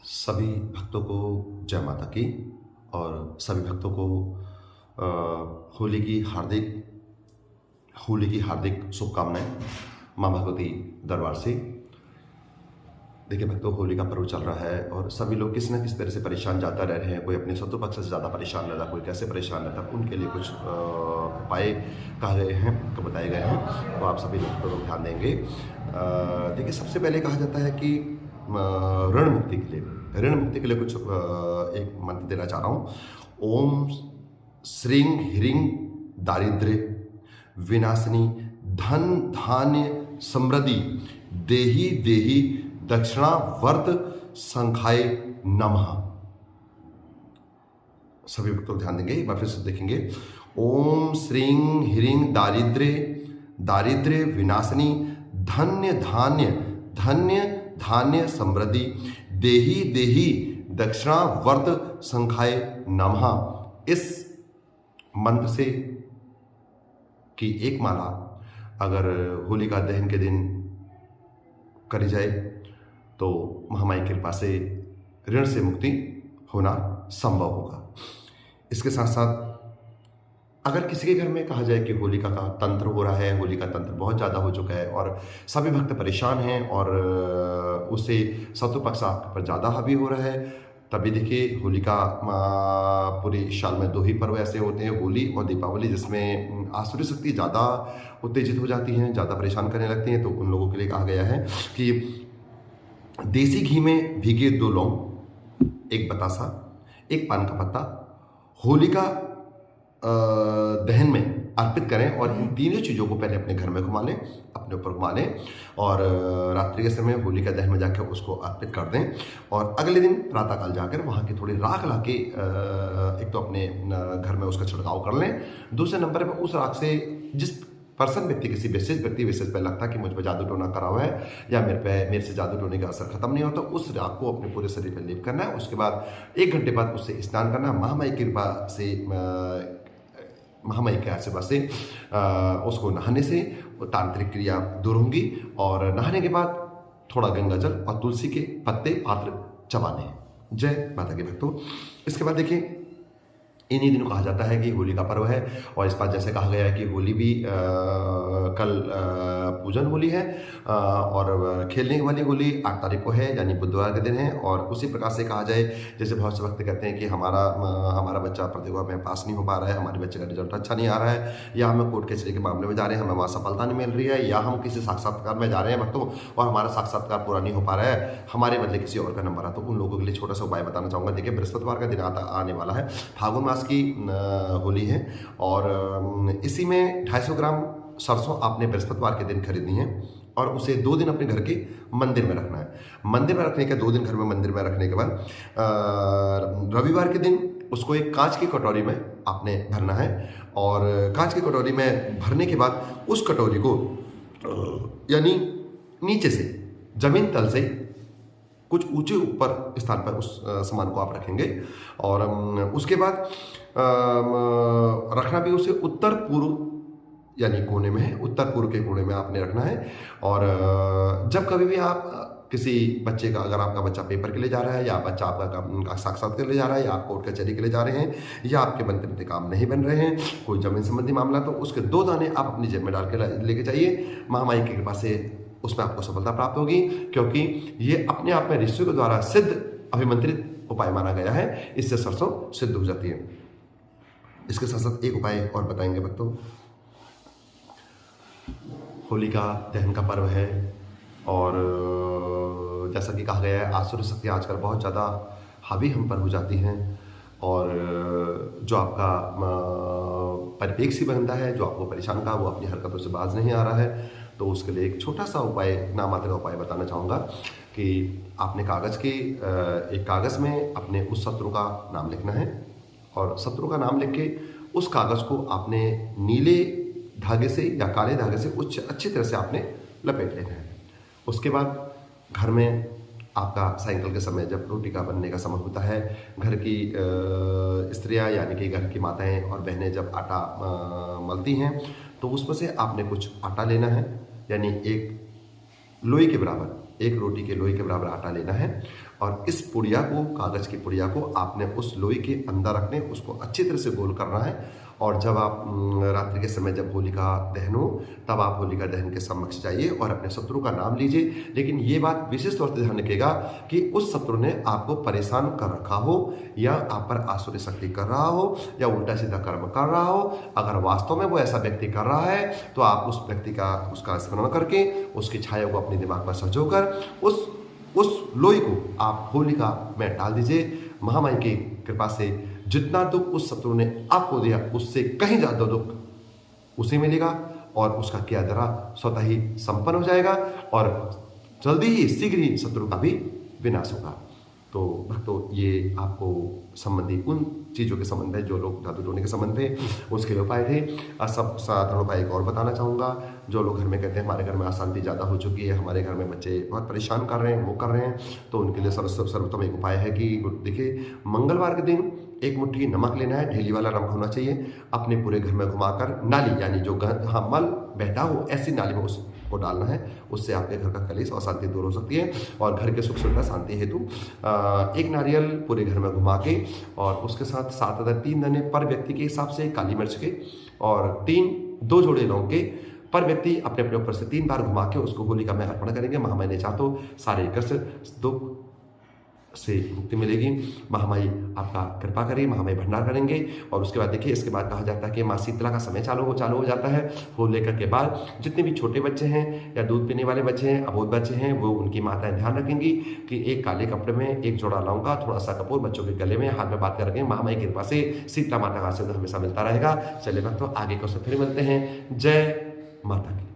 सभी भक्तों को जय माता की और सभी भक्तों को होली की हार्दिक शुभकामनाएं माँ भगवती दरबार से। देखिए भक्तों, होली का पर्व चल रहा है और सभी लोग किसी न किसी तरह से परेशान जाता रह रहे हैं। कोई अपने शत्रु पक्ष से ज़्यादा परेशान रहता, कोई कैसे परेशान रहता, उनके लिए कुछ उपाय कहे गए हैं, तो बताए गए हैं, तो आप सभी लोग ध्यान देंगे। देखिए, सबसे पहले कहा जाता है कि ऋण मुक्ति के लिए कुछ एक मंत्र देना चाह रहा हूँ। ओम श्रीं ह्रीं दारिद्र्य विनाशिनी धन धान्य समृद्धि देही देही दक्षिणा वर्त संखाय नमः। सभी भक्त ध्यान देंगे, एक बार फिर से देखेंगे। ओम श्रीं ह्रीं दारिद्र्य विनाशिनी धन्य धान्य समृद्धि देही देही दक्षिणा वर्त संखाय नमः। इस मंत्र से की एक माला अगर होलिका दहन के दिन करी जाए तो महामाई की कृपा से ऋण से मुक्ति होना संभव होगा। इसके साथ साथ अगर किसी के घर में कहा जाए कि होलिका का तंत्र हो रहा है, होलिका तंत्र बहुत ज़्यादा हो चुका है और सभी भक्त परेशान हैं और उससे शत्रु पक्ष आप पर ज़्यादा हावी हो रहा है, तभी देखिए होलिका पूरे साल में दो ही पर्व ऐसे होते हैं, होली और दीपावली, जिसमें आसुरी शक्ति ज़्यादा उत्तेजित हो जाती हैं, ज़्यादा परेशान करने लगती हैं। तो उन लोगों के लिए कहा गया है कि देसी घी में भीगे 2 लौंग, 1 बतासा, 1 पान का पत्ता होलिका दहन में अर्पित करें और इन तीनों चीज़ों को पहले अपने घर में घुमा लें, अपने ऊपर घुमा लें और रात्रि के समय होलिका दहन में जाकर उसको अर्पित कर दें और अगले दिन प्रातःकाल जाकर वहाँ की थोड़ी राख ला के एक तो अपने घर में उसका छिड़काव कर लें। दूसरे नंबर पर उस राख से जिस किसी विशेष व्यक्ति पर लगता है कि मुझ पर जादू टोना करा हुआ है या मेरे से जादू टोने का असर खत्म नहीं होता, उस राख को अपने पूरे शरीर पर लेप करना है। उसके बाद 1 घंटे बाद उससे स्नान करना। महामाई की कृपा से, महामाई के आशीर्वाद से उसको नहाने से तांत्रिक क्रिया दूर होंगी और नहाने के बाद थोड़ा गंगा जल और तुलसी के पत्ते पात्र चबाने हैं। जय माता के भक्तों। इसके बाद देखिए, इन्हीं दिनों कहा जाता है कि होली का पर्व है और इस बात जैसे कहा गया है कि होली भी कल पूजन होली है और खेलने वाली होली 8 तारीख को है, यानी बुधवार के दिन है। और उसी प्रकार से कहा जाए, जैसे बहुत से वक्त कहते हैं कि हमारा बच्चा प्रतियोगिता में पास नहीं हो पा रहा है, हमारे बच्चे का रिजल्ट अच्छा नहीं आ रहा है, या हमें कोर्ट कचहरी के मामले में जा रहे हैं, हमें वहाँ सफलता नहीं मिल रही है, या हम किसी साक्षात्कार में जा रहे हैं भक्तों और हमारा साक्षात्कार पूरा नहीं हो पा रहा है, हमारे बदले किसी और का नंबर आता, तो उन लोगों के लिए छोटा सा उपाय बताना चाहूँगा। देखिए, बृहस्पतिवार का दिन आने वाला है, फागुन मास की होली है और इसी में 250 ग्राम सरसों आपने बृहस्पतिवार के दिन खरीदनी है और उसे 2 दिन अपने घर के मंदिर में रखना है। मंदिर में रखने के 2 दिन घर में मंदिर में रखने के बाद रविवार के दिन उसको एक कांच की कटोरी में आपने भरना है और कांच की कटोरी में भरने के बाद उस कटोरी को यानी नीचे से, जमीन तल से कुछ ऊंचे ऊपर स्थान पर उस सामान को आप रखेंगे और उसके बाद रखना भी उसे उत्तर पूर्व यानी कोने में है, उत्तर पूर्व के कोने में आपने रखना है। और जब कभी भी आप किसी बच्चे का, अगर आपका बच्चा पेपर के लिए जा रहा है या बच्चा आपका साक्षात्कार के लिए जा रहा है या आप कोर्ट कचहरी के लिए जा रहे हैं या आपके बनते बनते काम नहीं बन रहे हैं, कोई जमीन संबंधी मामला, तो उसके 2 दाने आप अपनी जेब में डाल के लेके जाइए। महामाई की कृपा से उसमें आपको सफलता प्राप्त होगी, क्योंकि ये अपने आप में ऋषियों के द्वारा सिद्ध अभिमंत्रित उपाय माना गया है। इससे सरसों सिद्ध हो जाती है। इसके साथ साथ एक उपाय और बताएंगे भक्तों। होलिका दहन का पर्व है और जैसा कि कहा गया है, आसुरी शक्तियाँ आजकल बहुत ज़्यादा हावी हम पर हो जाती हैं और जो आपका परिपेक्ष बनता है, जो आपको परेशान का, वो अपनी हरकतों से बाज नहीं आ रहा है, तो उसके लिए एक छोटा सा उपाय, नामात्र उपाय बताना चाहूँगा कि आपने एक कागज़ में अपने उस शत्रु का नाम लिखना है और शत्रु का नाम लिख के उस कागज़ को आपने नीले धागे से या काले धागे से अच्छी तरह से आपने लपेट लेना है। उसके बाद घर में आपका सायंकाल के समय जब रोटी का बनने का समय होता है, घर की स्त्रियां यानी कि घर की माताएं और बहनें जब आटा मलती हैं तो उसमें से आपने कुछ आटा लेना है, यानी एक लोई के बराबर एक रोटी के लोई के बराबर आटा लेना है और इस पुड़िया को, कागज़ की पुड़िया को आपने उस लोई के अंदर रखने, उसको अच्छी तरह से गोल करना है। और जब आप रात्रि के समय जब होलिका दहन हो, तब आप होलिका दहन के समक्ष जाइए और अपने शत्रु का नाम लीजिए। लेकिन ये बात विशेष तौर से ध्यान रखिएगा कि उस शत्रु ने आपको परेशान कर रखा हो या आप पर आसुरी शक्ति कर रहा हो या उल्टा सीधा कर्म कर रहा हो। अगर वास्तव में वो ऐसा व्यक्ति कर रहा है तो आप उस व्यक्ति का उसका स्मरण करके उसकी छाया को अपने दिमाग पर सजोकर उस लोई को आप होलिका में डाल दीजिए। महामाई की कृपा से जितना दुख उस शत्रु ने आपको दिया उससे कहीं ज्यादा दुख उसे मिलेगा और उसका किया धरा स्वतः ही संपन्न हो जाएगा और जल्दी ही शीघ्र ही शत्रु का भी विनाश होगा। तो भक्तों, ये आपको संबंधी उन चीज़ों के संबंध में जो लोग जादू टोने के संबंध में उसके लिए उपाय थे। सब साधारण उपाय एक और बताना चाहूँगा। जो लोग घर में कहते हैं हमारे घर में अशांति ज़्यादा हो चुकी है, हमारे घर में बच्चे बहुत परेशान कर रहे हैं, वो कर रहे हैं, तो उनके लिए सर्वोत्तम एक उपाय है कि देखिए, मंगलवार के दिन एक मुट्ठी नमक लेना है, ढेली वाला नमक होना चाहिए। अपने पूरे घर में घुमाकर नाली, यानी जो मल बहता हो ऐसी नाली में उसको डालना है। उससे आपके घर का कलेश और शांति दूर हो सकती है और घर के सुख सुविधा शांति हेतु एक नारियल पूरे घर में घुमा के और उसके साथ 3 दाने पर व्यक्ति के हिसाब से काली मिर्च के और 2 जोड़े लौंग के पर व्यक्ति अपने अपने ऊपर से 3 बार घुमा के उसको होलिका में अर्पण करेंगे। महामाई ने चाहो तो सारे कष्ट दुख से मुक्ति मिलेगी। महामाई आपका कृपा करेगी, महामाई भंडार करेंगे। और उसके बाद देखिए, इसके बाद कहा जाता है कि माँ शीतला का समय चालू हो जाता है। होलिका के बाद जितने भी छोटे बच्चे हैं या दूध पीने वाले बच्चे हैं, अबोध बच्चे हैं, वो उनकी माताएं ध्यान रखेंगी कि एक काले कपड़े में एक जोड़ा लौंगा, थोड़ा सा कपूर बच्चों के गले में, हाथ में बात कर रखें। महामाई की कृपा से शीतला माता का आशीर्वाद हमेशा मिलता रहेगा। चलिए भक्तों, आगे को फिर मिलते हैं। जय माता की।